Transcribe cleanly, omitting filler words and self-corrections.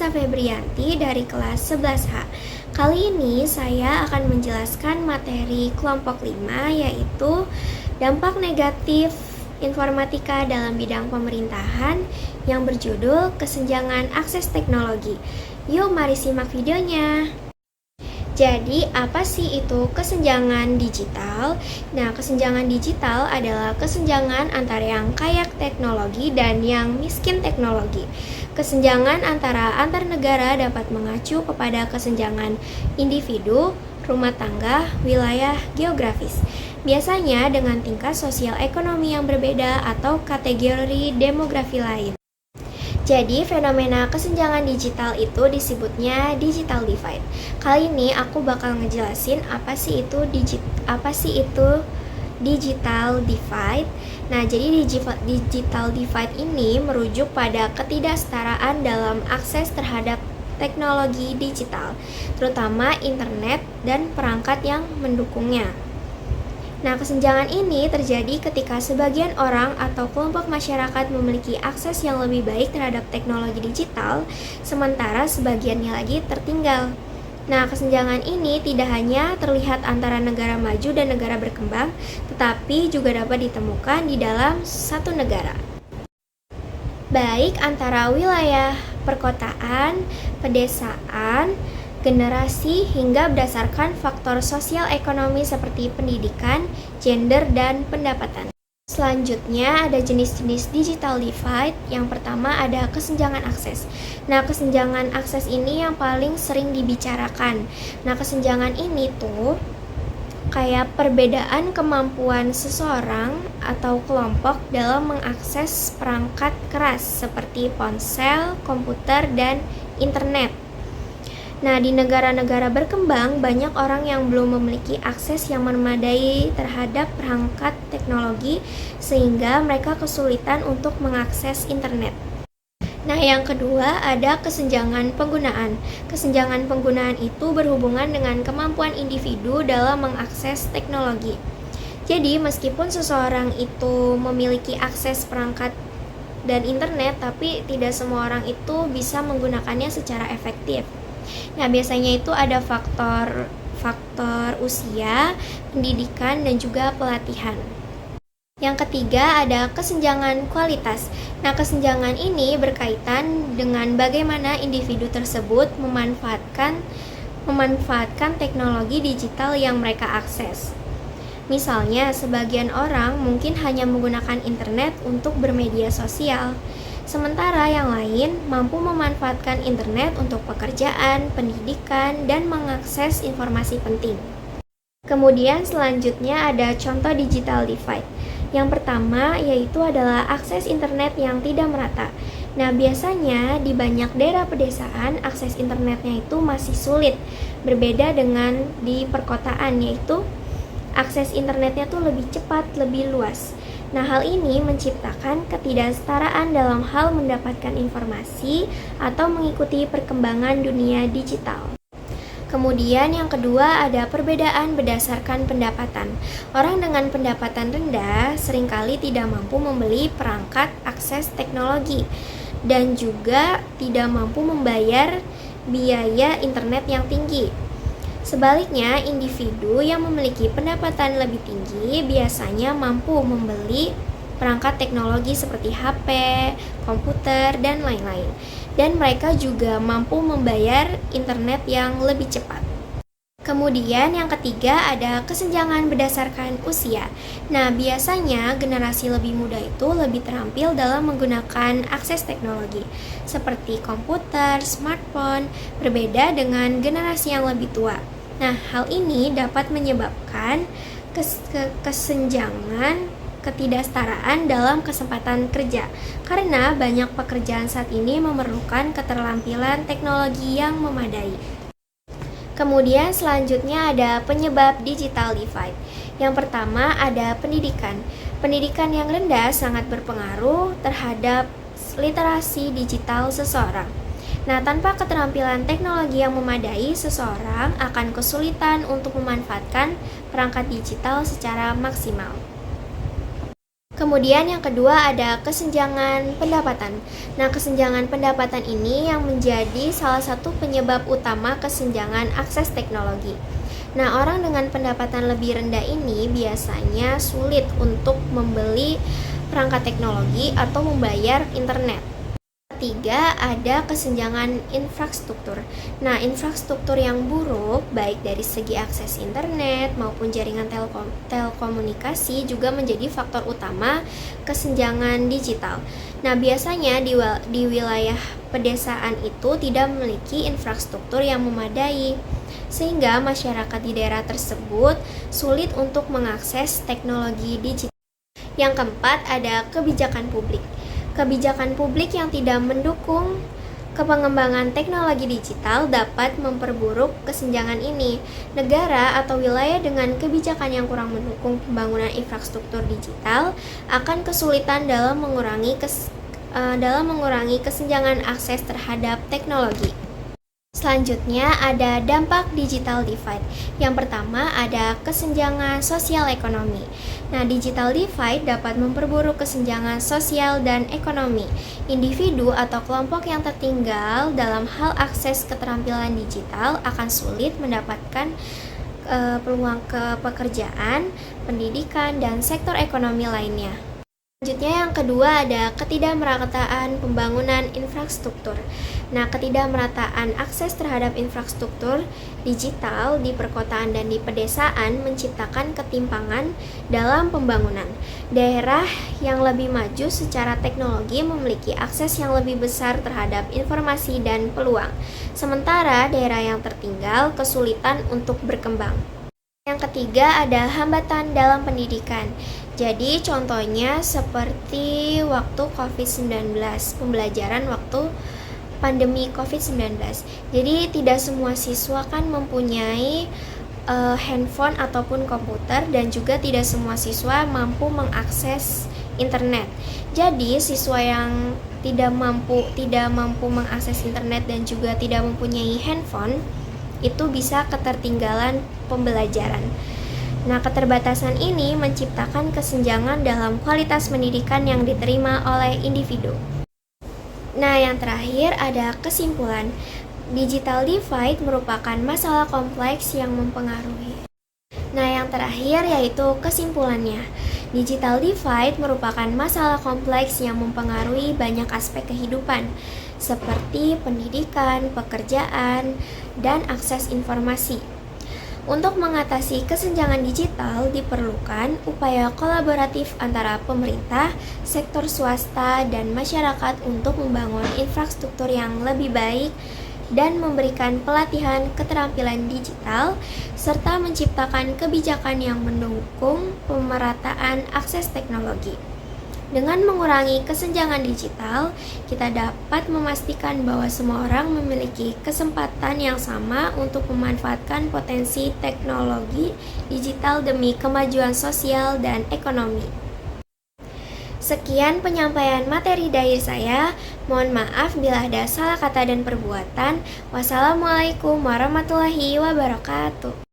Nisa Febrianti dari kelas 11H. Kali ini saya akan menjelaskan materi kelompok 5, yaitu dampak negatif informatika dalam bidang pemerintahan yang berjudul kesenjangan akses teknologi. Yuk mari simak videonya. Jadi, apa sih itu kesenjangan digital? Nah, kesenjangan digital adalah kesenjangan antara yang kaya teknologi dan yang miskin teknologi. Kesenjangan antara antar negara dapat mengacu kepada kesenjangan individu, rumah tangga, wilayah geografis. Biasanya dengan tingkat sosial ekonomi yang berbeda atau kategori demografi lain. Jadi, fenomena kesenjangan digital itu disebutnya digital divide. Kali ini aku bakal ngejelasin apa sih itu digital divide. Nah, jadi digital divide ini merujuk pada ketidaksetaraan dalam akses terhadap teknologi digital, terutama internet dan perangkat yang mendukungnya. Nah, kesenjangan ini terjadi ketika sebagian orang atau kelompok masyarakat memiliki akses yang lebih baik terhadap teknologi digital, sementara sebagiannya lagi tertinggal. Nah, kesenjangan ini tidak hanya terlihat antara negara maju dan negara berkembang, tetapi juga dapat ditemukan di dalam satu negara. Baik antara wilayah perkotaan, pedesaan, generasi, hingga berdasarkan faktor sosial ekonomi seperti pendidikan, gender, dan pendapatan. Selanjutnya ada jenis-jenis digital divide. Yang pertama ada kesenjangan akses. Nah, kesenjangan akses ini yang paling sering dibicarakan. Nah, kesenjangan ini tuh kayak perbedaan kemampuan seseorang atau kelompok dalam mengakses perangkat keras seperti ponsel, komputer, dan internet. Nah, di negara-negara berkembang, banyak orang yang belum memiliki akses yang memadai terhadap perangkat teknologi, sehingga mereka kesulitan untuk mengakses internet. Nah, yang kedua ada kesenjangan penggunaan. Kesenjangan penggunaan itu berhubungan dengan kemampuan individu dalam mengakses teknologi. Jadi, meskipun seseorang itu memiliki akses perangkat dan internet, tapi tidak semua orang itu bisa menggunakannya secara efektif. Nah, biasanya itu ada faktor usia, pendidikan, dan juga pelatihan. Yang ketiga ada kesenjangan kualitas. Nah, kesenjangan ini berkaitan dengan bagaimana individu tersebut memanfaatkan teknologi digital yang mereka akses. Misalnya, sebagian orang mungkin hanya menggunakan internet untuk bermedia sosial, sementara yang lain mampu memanfaatkan internet untuk pekerjaan, pendidikan, dan mengakses informasi penting. Kemudian selanjutnya ada contoh digital divide. Yang pertama yaitu adalah akses internet yang tidak merata. Nah, biasanya di banyak daerah pedesaan akses internetnya itu masih sulit, berbeda dengan di perkotaan, yaitu akses internetnya tuh lebih cepat, lebih luas. Nah, hal ini menciptakan ketidaksetaraan dalam hal mendapatkan informasi atau mengikuti perkembangan dunia digital. Kemudian yang kedua ada perbedaan berdasarkan pendapatan. Orang dengan pendapatan rendah seringkali tidak mampu membeli perangkat akses teknologi dan juga tidak mampu membayar biaya internet yang tinggi. Sebaliknya, individu yang memiliki pendapatan lebih tinggi biasanya mampu membeli perangkat teknologi seperti HP, komputer, dan lain-lain. Dan mereka juga mampu membayar internet yang lebih cepat. Kemudian yang ketiga ada kesenjangan berdasarkan usia. Nah, biasanya generasi lebih muda itu lebih terampil dalam menggunakan akses teknologi seperti komputer, smartphone, berbeda dengan generasi yang lebih tua. Nah, hal ini dapat menyebabkan kesenjangan ketidaksetaraan dalam kesempatan kerja, karena banyak pekerjaan saat ini memerlukan keterampilan teknologi yang memadai. Kemudian selanjutnya ada penyebab digital divide. Yang pertama ada pendidikan. Pendidikan yang rendah sangat berpengaruh terhadap literasi digital seseorang. Nah, tanpa keterampilan teknologi yang memadai, seseorang akan kesulitan untuk memanfaatkan perangkat digital secara maksimal. Kemudian yang kedua ada kesenjangan pendapatan. Nah, kesenjangan pendapatan ini yang menjadi salah satu penyebab utama kesenjangan akses teknologi. Nah, orang dengan pendapatan lebih rendah ini biasanya sulit untuk membeli perangkat teknologi atau membayar internet. Ketiga, ada kesenjangan infrastruktur. Nah, infrastruktur yang buruk, baik dari segi akses internet maupun jaringan telekomunikasi juga menjadi faktor utama kesenjangan digital. Nah, biasanya di wilayah pedesaan itu tidak memiliki infrastruktur yang memadai, sehingga masyarakat di daerah tersebut sulit untuk mengakses teknologi digital. Yang keempat, ada kebijakan publik. Kebijakan publik yang tidak mendukung pengembangan teknologi digital dapat memperburuk kesenjangan ini. Negara atau wilayah dengan kebijakan yang kurang mendukung pembangunan infrastruktur digital akan kesulitan dalam mengurangi kesenjangan akses terhadap teknologi. Selanjutnya ada dampak digital divide. Yang pertama ada kesenjangan sosial ekonomi. Nah, digital divide dapat memperburuk kesenjangan sosial dan ekonomi. Individu atau kelompok yang tertinggal dalam hal akses keterampilan digital akan sulit mendapatkan peluang ke pekerjaan, pendidikan, dan sektor ekonomi lainnya. Selanjutnya yang kedua ada ketidakmerataan pembangunan infrastruktur. Nah, ketidakmerataan akses terhadap infrastruktur digital di perkotaan dan di pedesaan menciptakan ketimpangan dalam pembangunan. Daerah yang lebih maju secara teknologi memiliki akses yang lebih besar terhadap informasi dan peluang. Sementara daerah yang tertinggal kesulitan untuk berkembang. Yang ketiga ada hambatan dalam pendidikan. Jadi contohnya seperti waktu COVID-19, pembelajaran waktu pandemi COVID-19. Jadi tidak semua siswa kan mempunyai handphone ataupun komputer, dan juga tidak semua siswa mampu mengakses internet. Jadi siswa yang tidak mampu mengakses internet dan juga tidak mempunyai handphone itu bisa ketertinggalan pembelajaran. Nah, keterbatasan ini menciptakan kesenjangan dalam kualitas pendidikan yang diterima oleh individu. Nah, yang terakhir ada kesimpulan. Digital divide merupakan masalah kompleks yang mempengaruhi. Nah, yang terakhir yaitu kesimpulannya. Digital divide merupakan masalah kompleks yang mempengaruhi banyak aspek kehidupan, seperti pendidikan, pekerjaan, dan akses informasi. Untuk mengatasi kesenjangan digital diperlukan upaya kolaboratif antara pemerintah, sektor swasta, dan masyarakat untuk membangun infrastruktur yang lebih baik dan memberikan pelatihan keterampilan digital, serta menciptakan kebijakan yang mendukung pemerataan akses teknologi. Dengan mengurangi kesenjangan digital, kita dapat memastikan bahwa semua orang memiliki kesempatan yang sama untuk memanfaatkan potensi teknologi digital demi kemajuan sosial dan ekonomi. Sekian penyampaian materi dari saya. Mohon maaf bila ada salah kata dan perbuatan. Wassalamualaikum warahmatullahi wabarakatuh.